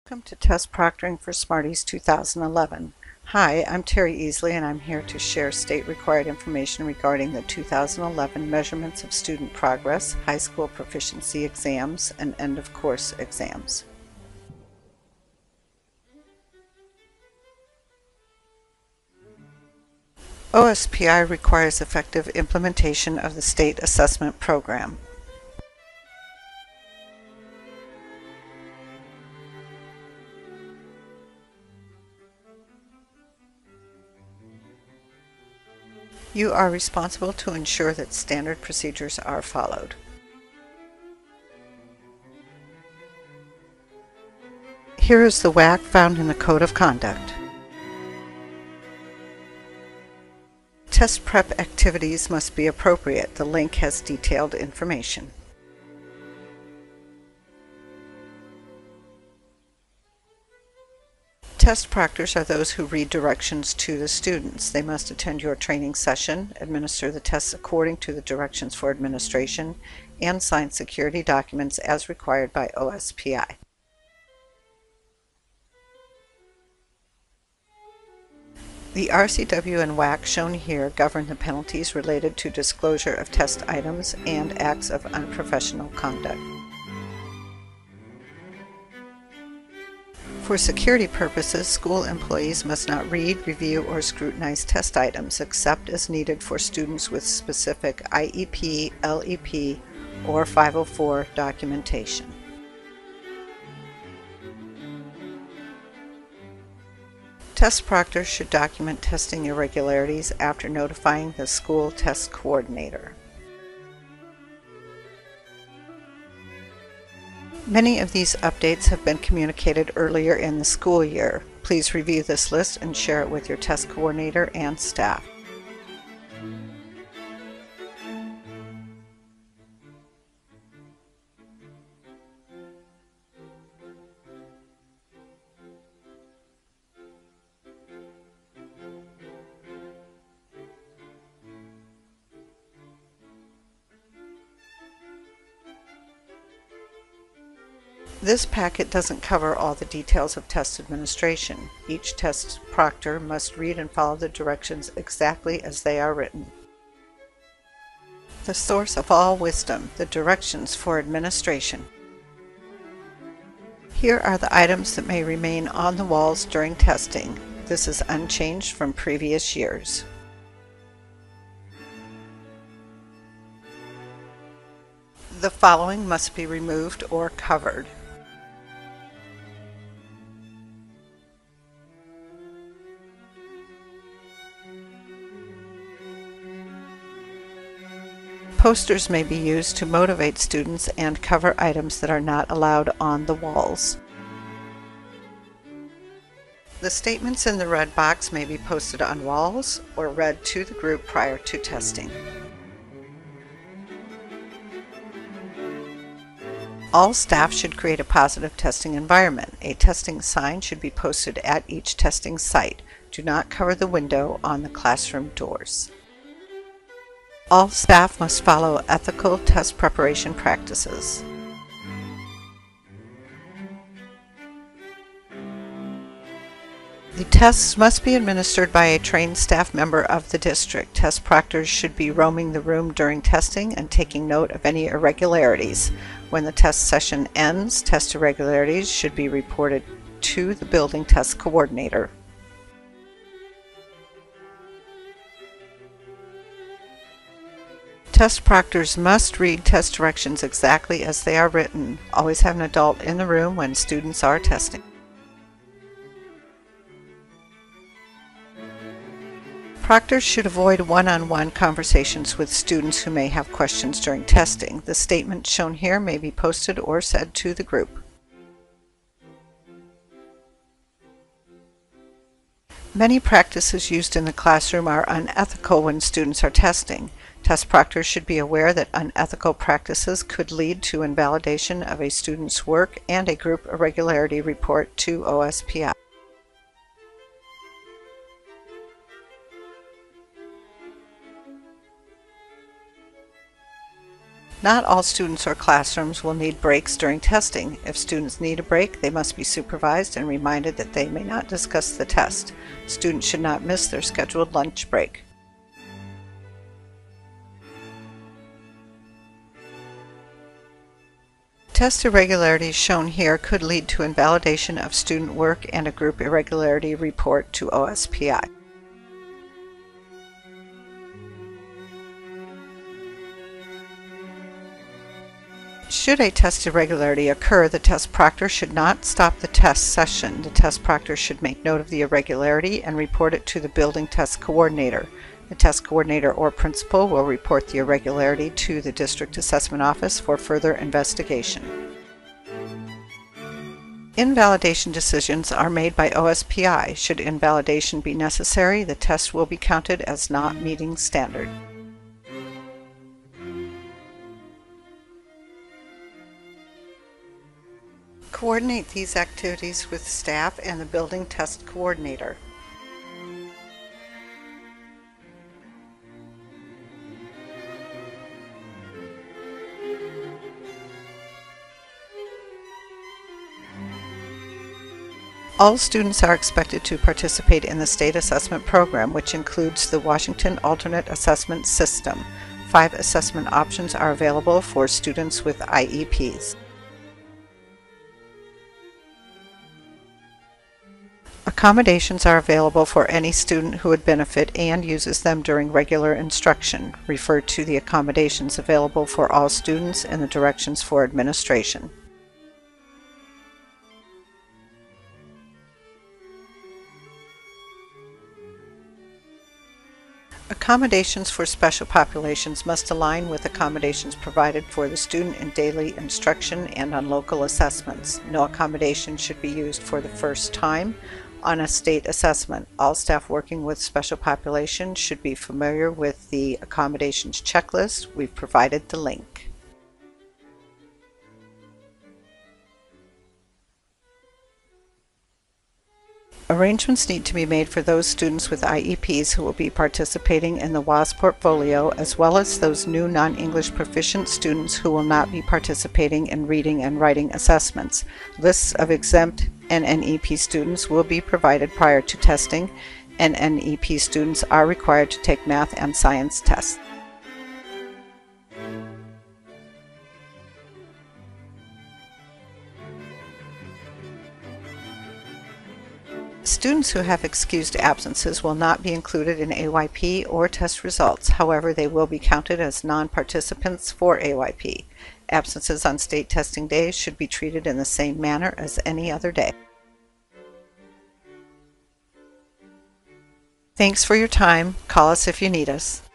Welcome to Test Proctoring for Smarties 2011. Hi, I'm Terry Easley and I'm here to share state-required information regarding the 2011 measurements of student progress, high school proficiency exams, and end-of-course exams. OSPI requires effective implementation of the state assessment program. You are responsible to ensure that standard procedures are followed. Here is the WAC found in the Code of Conduct. Test prep activities must be appropriate. The link has detailed information. Test proctors are those who read directions to the students. They must attend your training session, administer the tests according to the directions for administration, and sign security documents as required by OSPI. The RCW and WAC shown here govern the penalties related to disclosure of test items and acts of unprofessional conduct. For security purposes, school employees must not read, review, or scrutinize test items except as needed for students with specific IEP, LEP, or 504 documentation. Test proctors should document testing irregularities after notifying the school test coordinator. Many of these updates have been communicated earlier in the school year. Please review this list and share it with your test coordinator and staff. This packet doesn't cover all the details of test administration. Each test proctor must read and follow the directions exactly as they are written. The source of all wisdom, the directions for administration. Here are the items that may remain on the walls during testing. This is unchanged from previous years. The following must be removed or covered. Posters may be used to motivate students and cover items that are not allowed on the walls. The statements in the red box may be posted on walls or read to the group prior to testing. All staff should create a positive testing environment. A testing sign should be posted at each testing site. Do not cover the window on the classroom doors. All staff must follow ethical test preparation practices. The tests must be administered by a trained staff member of the district. Test proctors should be roaming the room during testing and taking note of any irregularities. When the test session ends, test irregularities should be reported to the building test coordinator. Test proctors must read test directions exactly as they are written. Always have an adult in the room when students are testing. Proctors should avoid one-on-one conversations with students who may have questions during testing. The statement shown here may be posted or said to the group. Many practices used in the classroom are unethical when students are testing. Test proctors should be aware that unethical practices could lead to invalidation of a student's work and a group irregularity report to OSPI. Not all students or classrooms will need breaks during testing. If students need a break, they must be supervised and reminded that they may not discuss the test. Students should not miss their scheduled lunch break. Test irregularities shown here could lead to invalidation of student work and a group irregularity report to OSPI. Should a test irregularity occur, the test proctor should not stop the test session. The test proctor should make note of the irregularity and report it to the building test coordinator. The test coordinator or principal will report the irregularity to the district assessment office for further investigation. Invalidation decisions are made by OSPI. Should invalidation be necessary, the test will be counted as not meeting standard. Coordinate these activities with staff and the building test coordinator. All students are expected to participate in the state assessment program, which includes the Washington Alternate Assessment System. 5 assessment options are available for students with IEPs. Accommodations are available for any student who would benefit and uses them during regular instruction. Refer to the accommodations available for all students in the directions for administration. Accommodations for special populations must align with accommodations provided for the student in daily instruction and on local assessments. No accommodation should be used for the first time on a state assessment. All staff working with special populations should be familiar with the accommodations checklist. We've provided the link. Arrangements need to be made for those students with IEPs who will be participating in the WAS portfolio, as well as those new non-English proficient students who will not be participating in reading and writing assessments. Lists of exempt NNEP students will be provided prior to testing. NNEP students are required to take math and science tests. Students who have excused absences will not be included in AYP or test results. However, they will be counted as non-participants for AYP. Absences on state testing days should be treated in the same manner as any other day. Thanks for your time. Call us if you need us.